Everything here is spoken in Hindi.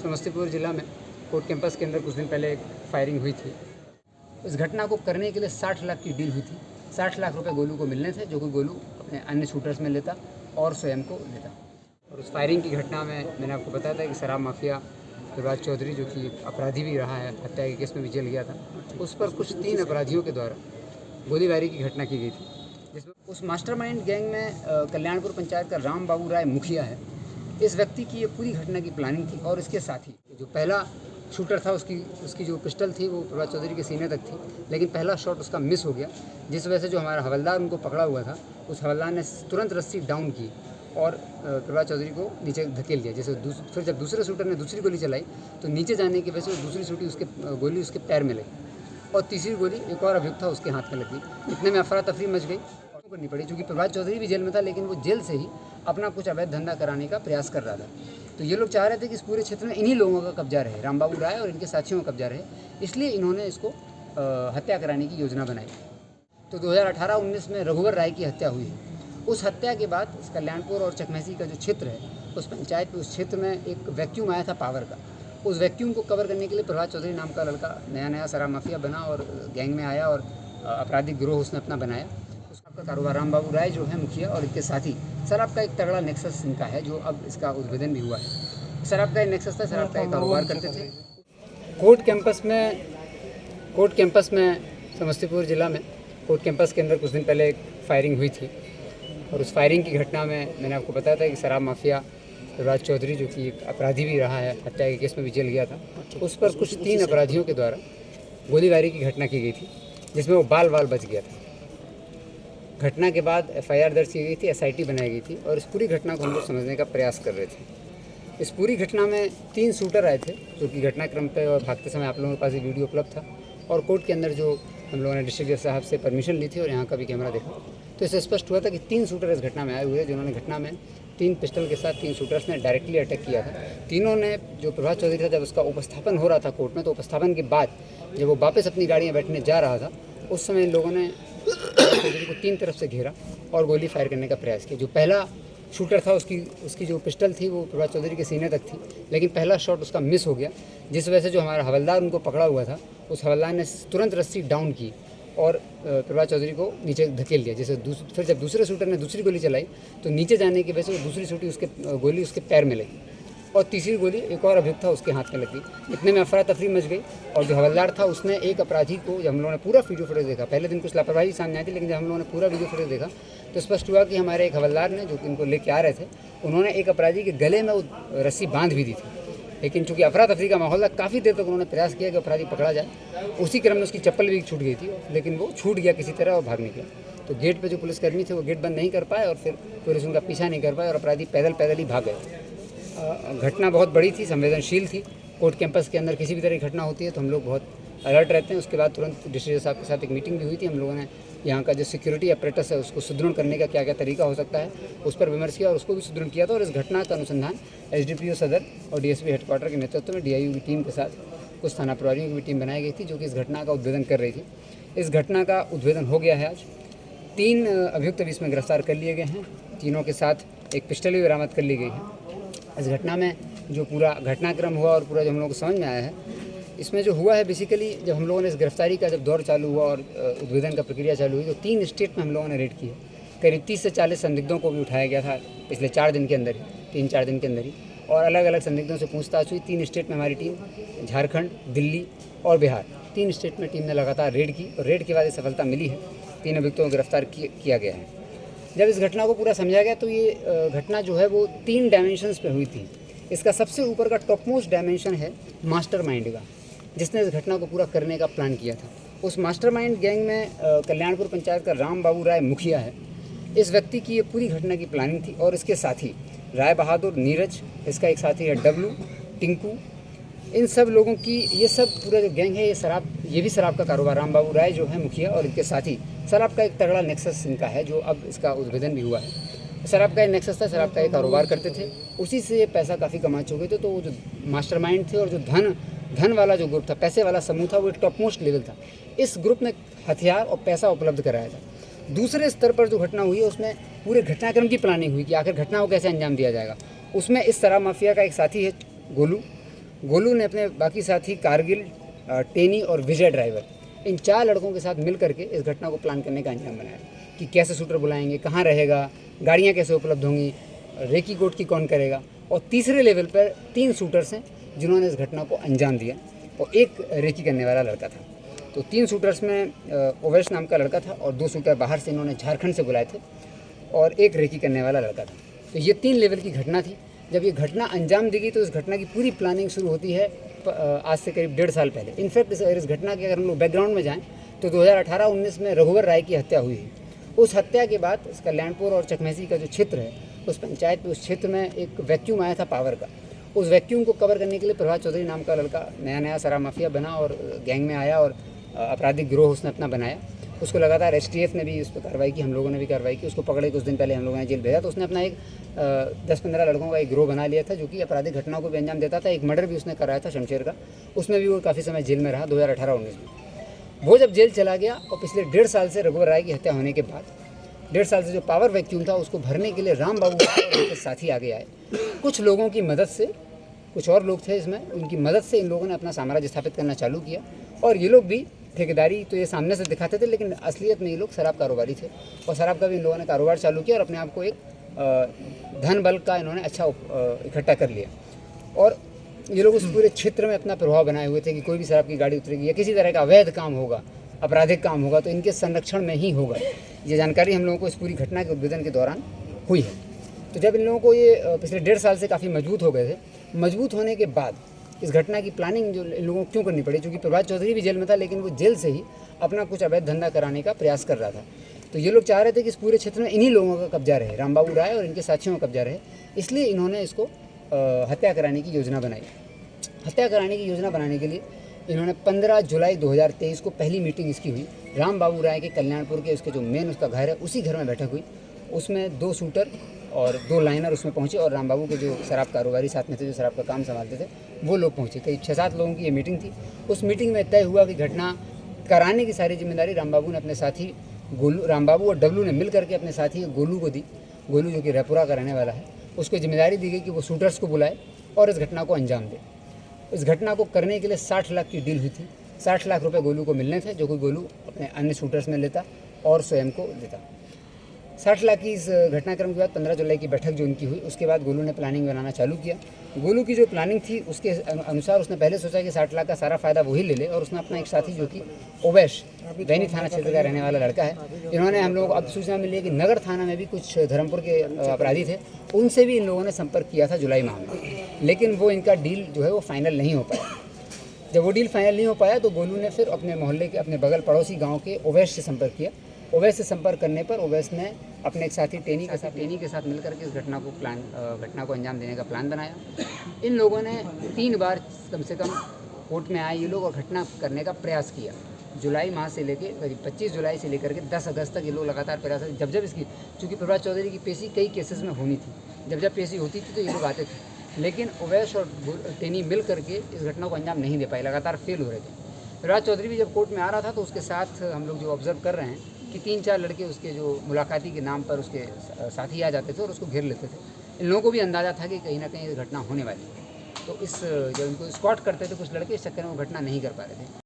समस्तीपुर ज़िला में कोर्ट कैंपस के अंदर कुछ दिन पहले एक फायरिंग हुई थी। इस घटना को करने के लिए 60 लाख की डील हुई थी। 60 लाख रुपए गोलू को मिलने थे, जो कि गोलू अपने अन्य शूटर्स में लेता और स्वयं को लेता। और उस फायरिंग की घटना में मैंने आपको बताया था कि शराब माफिया प्रभात चौधरी, जो कि अपराधी भी रहा है, हत्या के केस में भी जेल गया था, उस पर कुछ 3 अपराधियों के द्वारा गोलीबारी की घटना की गई थी, जिसमें उस मास्टरमाइंड गैंग में कल्याणपुर पंचायत का राम बाबू राय मुखिया है। इस व्यक्ति की ये पूरी घटना की प्लानिंग थी और इसके साथ ही जो पहला शूटर था उसकी जो पिस्टल थी वो प्रभात चौधरी के सीने तक थी, लेकिन पहला शॉट उसका मिस हो गया, जिस वजह से जो हमारा हवलदार उनको पकड़ा हुआ था, उस हवलदार ने तुरंत रस्सी डाउन की और प्रभात चौधरी को नीचे धकेल दिया। जैसे फिर जब दूसरे शूटर ने दूसरी गोली चलाई तो नीचे जाने की वजह से दूसरी गोली उसके पैर में लगी और तीसरी गोली एक और अभियुक्त था उसके हाथ में लगी। इतने में अफरा तफरी मच गई करनी पड़ी, क्योंकि प्रभात चौधरी भी जेल में था, लेकिन वो जेल से ही अपना कुछ अवैध धंधा कराने का प्रयास कर रहा था। तो ये लोग चाह रहे थे कि इस पूरे क्षेत्र में इन्हीं लोगों का कब्जा रहे, राम बाबू राय और इनके साथियों का कब्जा रहे, इसलिए इन्होंने इसको हत्या कराने की योजना बनाई। तो 2018-19 में रघुवर राय की हत्या हुई है। उस हत्या के बाद कल्याणपुर और चकमहसी का जो क्षेत्र है, उस पंचायत उस क्षेत्र में एक वैक्यूम आया था पावर का। उस वैक्यूम को कवर करने के लिए प्रभात चौधरी नाम का लड़का नया शराब माफिया बना और गैंग में आया और आपराधिक गिरोह उसने अपना बनाया। उसका कारोबार राम बाबू राय जो है मुखिया और इनके साथी शराब का एक तगड़ा नेक्सस इनका है, जो अब इसका उद्भेदन भी हुआ है। शराब का एक नेक्सस था, शराब का एक कारोबार करते थे। कोर्ट कैंपस में समस्तीपुर ज़िला में कोर्ट कैंपस के अंदर कुछ दिन पहले एक फायरिंग हुई थी और उस फायरिंग की घटना में मैंने आपको बताया था कि शराब माफिया प्रभात चौधरी, जो कि एक अपराधी भी रहा है, हत्या के केस में भी जेल गया था, उस पर कुछ 3 अपराधियों के द्वारा गोलीबारी की घटना की गई थी, जिसमें वो बाल बच गया था। घटना के बाद FIR दर्ज की गई थी, SIT बनाई गई थी और इस पूरी घटना को हम लोग समझने का प्रयास कर रहे थे। इस पूरी घटना में 3 शूटर आए थे, जो कि घटनाक्रम पे और भागते समय आप लोगों के पास ये वीडियो उपलब्ध था और कोर्ट के अंदर जो हम लोगों ने डिस्ट्रिक्ट जज साहब से परमिशन ली थी और यहाँ का भी कैमरा देखा, तो इससे स्पष्ट हुआ था कि 3 शूटर इस घटना में आए हुए हैं, जिन्होंने घटना में 3 पिस्टल के साथ 3 शूटर्स ने डायरेक्टली अटैक किया था। तीनों ने, जो प्रभात चौधरी था, जब उसका उपस्थापन हो रहा था कोर्ट में, तो उपस्थापन के बाद जब वो वापस अपनी गाड़ी में बैठने जा रहा था, उस समय इन लोगों ने चौधरी को 3 तरफ से घेरा और गोली फायर करने का प्रयास किया। जो पहला शूटर था उसकी जो पिस्टल थी वो प्रभात चौधरी के सीने तक थी, लेकिन पहला शॉट उसका मिस हो गया, जिस वजह से जो हमारा हवलदार उनको पकड़ा हुआ था, उस हवलदार ने तुरंत रस्सी डाउन की और प्रभात चौधरी को नीचे धकेल दिया। जैसे फिर जब दूसरे शूटर ने दूसरी गोली चलाई तो नीचे जाने की वजह से दूसरी गोली उसके पैर में लगी और तीसरी गोली एक और अभियुक्त था उसके हाथ में लगी। इतने में अफरा तफरी मच गई और जो हवलदार था उसने एक अपराधी को, जब हम लोगों ने पूरा वीडियो फुटेज देखा, पहले दिन कुछ लापरवाही सामने आई थी, लेकिन जब हम लोगों ने पूरा वीडियो फुटेज देखा तो स्पष्ट हुआ कि हमारे एक हवलदार ने, जो कि इनको लेके आ रहे थे, उन्होंने एक अपराधी के गले में वो रस्सी बांध भी दी थी, लेकिन चूंकि अफरा तफरी का माहौल था, काफ़ी देर तक उन्होंने प्रयास किया कि अपराधी पकड़ा जाए। उसी क्रम में उसकी चप्पल भी छूट गई थी, लेकिन वो छूट गया किसी तरह और भाग निकला। तो गेट पे जो पुलिसकर्मी थे वो गेट बंद नहीं कर पाए और फिर पुलिस उनका पीछा नहीं कर पाए और अपराधी पैदल ही भाग गए। घटना बहुत बड़ी थी, संवेदनशील थी। कोर्ट कैंपस के अंदर किसी भी तरह की घटना होती है तो हम लोग बहुत अलर्ट रहते हैं। उसके बाद तुरंत डिस्ट्रिक्ट साहब के साथ एक मीटिंग भी हुई थी। हम लोगों ने यहाँ का जो सिक्योरिटी अपरेटस है उसको सुदृढ़ करने का क्या क्या तरीका हो सकता है उस पर विमर्श किया और उसको भी सुदृढ़ किया था। और इस घटना का अनुसंधान SDPO सदर और DSP हेडक्वार्टर के नेतृत्व में DIU की टीम के साथ कुछ थाना प्रभारियों की भी टीम बनाई गई थी, जो कि इस घटना का उद्भेदन कर रही थी। इस घटना का उद्भेदन हो गया है। आज 3 अभियुक्त भी इसमें गिरफ्तार कर लिए गए हैं। तीनों के साथ एक पिस्टल भी बरामद कर ली गई है। इस घटना में जो पूरा घटनाक्रम हुआ और पूरा जो हम लोगों को समझ में आया है, इसमें जो हुआ है बेसिकली, जब हम लोगों ने इस गिरफ्तारी का जब दौर चालू हुआ और उद्भेदन का प्रक्रिया चालू हुई तो 3 स्टेट में हम लोगों ने रेड की है। करीब 30 से 40 संदिग्धों को भी उठाया गया था पिछले 4 दिन के अंदर ही, 3-4 दिन के अंदर ही, और अलग अलग संदिग्धों से पूछताछ हुई। 3 स्टेट में हमारी टीम, झारखंड, दिल्ली और बिहार, 3 स्टेट में टीम ने लगातार रेड की और रेड के बाद ये सफलता मिली है। 3 अभियुक्तों को गिरफ्तार किया गया है। जब इस घटना को पूरा समझा गया तो ये घटना जो है वो 3 डायमेंशंस पे हुई थी। इसका सबसे ऊपर का टॉप मोस्ट डायमेंशन है मास्टरमाइंड का, जिसने इस घटना को पूरा करने का प्लान किया था। उस मास्टरमाइंड गैंग में कल्याणपुर पंचायत का राम बाबू राय मुखिया है। इस व्यक्ति की ये पूरी घटना की प्लानिंग थी और इसके साथी राय बहादुर, नीरज, इसका एक साथी है डब्लू, टिंकू, इन सब लोगों की, ये सब पूरा जो गैंग है ये भी शराब का कारोबार, राम बाबू राय जो है मुखिया और इनके साथी, शराब का एक तगड़ा नेक्सस इनका है, जो अब इसका उद्भेदन भी हुआ है। शराब का एक नेक्सस था, शराब का एक कारोबार करते थे, उसी से ये पैसा काफ़ी कमा चुके थे। तो वो जो मास्टरमाइंड थे और जो धन वाला जो ग्रुप था, पैसे वाला समूह था, वो एक टॉप मोस्ट लेवल था। इस ग्रुप ने हथियार और पैसा उपलब्ध कराया था। दूसरे स्तर पर जो घटना हुई है उसमें पूरे घटनाक्रम की प्लानिंग हुई कि आखिर घटना को कैसे अंजाम दिया जाएगा। उसमें इस शराब माफिया का एक साथी है गोलू, गोलू ने अपने बाकी साथी कारगिल, टेनी और विजय ड्राइवर, इन 4 लड़कों के साथ मिल करके इस घटना को प्लान करने का अंजाम बनाया कि कैसे शूटर बुलाएंगे, कहाँ रहेगा, गाड़ियाँ कैसे उपलब्ध होंगी, रेकी कोट की कौन करेगा। और तीसरे लेवल पर 3 शूटर्स हैं जिन्होंने इस घटना को अंजाम दिया और एक रेकी करने वाला लड़का था। तो 3 शूटर्स में ओवैश नाम का लड़का था और 2 शूटर बाहर से इन्होंने झारखंड से बुलाए थे और एक रेकी करने वाला लड़का था। तो ये 3 लेवल की घटना थी। जब ये घटना अंजाम देगी तो इस घटना की पूरी प्लानिंग शुरू होती है आज से करीब 1.5 साल पहले। इनफैक्ट इस घटना के अगर हम लोग बैकग्राउंड में जाएँ तो 2018-19 में रघुवर राय की हत्या हुई है। उस हत्या के बाद इस कल्याणपुर और चकमेसी का जो क्षेत्र है उस पंचायत में, उस क्षेत्र में एक वैक्यूम आया था पावर का। उस वैक्यूम को कवर करने के लिए प्रभात चौधरी नाम का लड़का नया शराब माफिया बना और गैंग में आया और आपराधिक गिरोह उसने अपना बनाया। उसको लगातार एसटीएफ ने भी उस पर कार्रवाई की, हम लोगों ने भी कार्रवाई की। उसको पकड़े कुछ दिन पहले हम लोगों ने जेल भेजा। तो उसने अपना एक 10-15 लड़कों का एक गिरोह बना लिया था जो कि आपराधिक घटनाओं को भी अंजाम देता था। एक मर्डर भी उसने कराया था शमशेर का, उसमें भी वो काफ़ी समय जेल में रहा 2018-19 में। वो जब जेल चला गया और पिछले 1.5 साल से रघुवर राय की हत्या होने के बाद 1.5 साल से जो पावर वैक्यूम था उसको भरने के लिए राम बाबू और उनके साथी आगे आए। कुछ लोगों की मदद से, कुछ और लोग थे इसमें, उनकी मदद से इन लोगों ने अपना साम्राज्य स्थापित करना चालू किया। और ये लोग भी ठेकेदारी तो ये सामने से दिखाते थे, लेकिन असलियत में ये लोग शराब कारोबारी थे और शराब का भी इन लोगों ने कारोबार चालू किया और अपने आप को एक धन बल का इन्होंने अच्छा इकट्ठा कर लिया। और ये लोग उस पूरे क्षेत्र में अपना प्रभाव बनाए हुए थे कि कोई भी शराब की गाड़ी उतरेगी या किसी तरह का अवैध काम होगा, आपराधिक काम होगा तो इनके संरक्षण में ही होगा। ये जानकारी हम लोगों को इस पूरी घटना के उद्भेदन के दौरान हुई है। तो जब इन लोगों को ये पिछले 1.5 साल से काफ़ी मजबूत हो गए थे, मजबूत होने के बाद इस घटना की प्लानिंग जो इन लोगों को क्यों करनी पड़ी, क्योंकि प्रभात चौधरी भी जेल में था लेकिन वो जेल से ही अपना कुछ अवैध धंधा कराने का प्रयास कर रहा था। तो ये लोग चाह रहे थे कि इस पूरे क्षेत्र में इन्हीं लोगों का कब्जा रहे, राम बाबू राय और इनके साथियों का कब्जा रहे। इसलिए इन्होंने इसको हत्या कराने की योजना बनाई। हत्या कराने की योजना बनाने के लिए इन्होंने 15 जुलाई 2023 को पहली मीटिंग इसकी हुई। राम बाबू राय के कल्याणपुर के उसके जो मेन उसका घर है उसी घर में बैठक हुई। उसमें 2 शूटर और 2 लाइनर उसमें पहुंचे और राम बाबू के जो शराब कारोबारी साथ में थे, जो शराब का काम संभालते थे, वो लोग पहुंचे। करीब 6-7 लोगों की ये मीटिंग थी। उस मीटिंग में तय हुआ कि घटना कराने की सारी जिम्मेदारी राम बाबू ने अपने साथी गोलू, राम बाबू और डब्लू ने मिल करके अपने साथी गोलू को दी। गोलू जो कि रायपुरा का रहने वाला है, उसको जिम्मेदारी दी गई कि वो शूटर्स को बुलाए और इस घटना को अंजाम दे। इस घटना को करने के लिए 60 लाख की डील हुई थी। 60 लाख रुपए गोलू को मिलने थे, जो कि गोलू अपने अन्य शूटर्स में लेता और स्वयं को देता। 60 लाख की इस घटनाक्रम के बाद 15 जुलाई की बैठक जो उनकी हुई, उसके बाद गोलू ने प्लानिंग बनाना चालू किया। गोलू की जो प्लानिंग थी उसके अनुसार उसने पहले सोचा कि 60 लाख का सारा फायदा वही ले ले और उसने अपना एक साथी जो कि ओवैश दैनी थाना क्षेत्र का रहने वाला लड़का है, इन्होंने हम लोगों को अब सूचना मिली है कि नगर थाना में भी कुछ धर्मपुर के अपराधी थे, उनसे भी इन लोगों ने संपर्क किया था जुलाई माह में, लेकिन वो इनका डील जो है वो फाइनल नहीं हो पाया। जब वो डील फाइनल नहीं हो पाया तो गोलू ने फिर अपने मोहल्ले के, अपने बगल पड़ोसी गाँव के ओवैश से संपर्क किया। ओवैश से संपर्क करने पर ओवैस ने अपने एक साथी टेनी के साथ मिलकर के इस घटना को अंजाम देने का प्लान बनाया। इन लोगों ने 3 बार कम से कम कोर्ट में आए ये लोग और घटना करने का प्रयास किया। जुलाई माह से लेकर करीब 25 जुलाई से लेकर के 10 अगस्त तक ये लोग लगातार प्रयास, जब इसकी, चूँकि प्रभात चौधरी की पेशी कई केसेस में होनी थी, जब पेशी होती थी तो ये लोग आते थे, लेकिन ओवैस और टेनी मिल करके इस घटना को अंजाम नहीं दे पाए, लगातार फेल हो रहे थे। प्रभात चौधरी भी जब कोर्ट में आ रहा था तो उसके साथ हम लोग जो ऑब्जर्व कर रहे हैं कि 3-4 लड़के उसके जो मुलाकाती के नाम पर उसके साथी आ जाते थे और उसको घेर लेते थे। इन लोगों को भी अंदाज़ा था कि कहीं ना कहीं ये घटना होने वाली है, तो जब इनको स्कॉट करते थे कुछ लड़के, इस चक्कर में वो घटना नहीं कर पा रहे थे।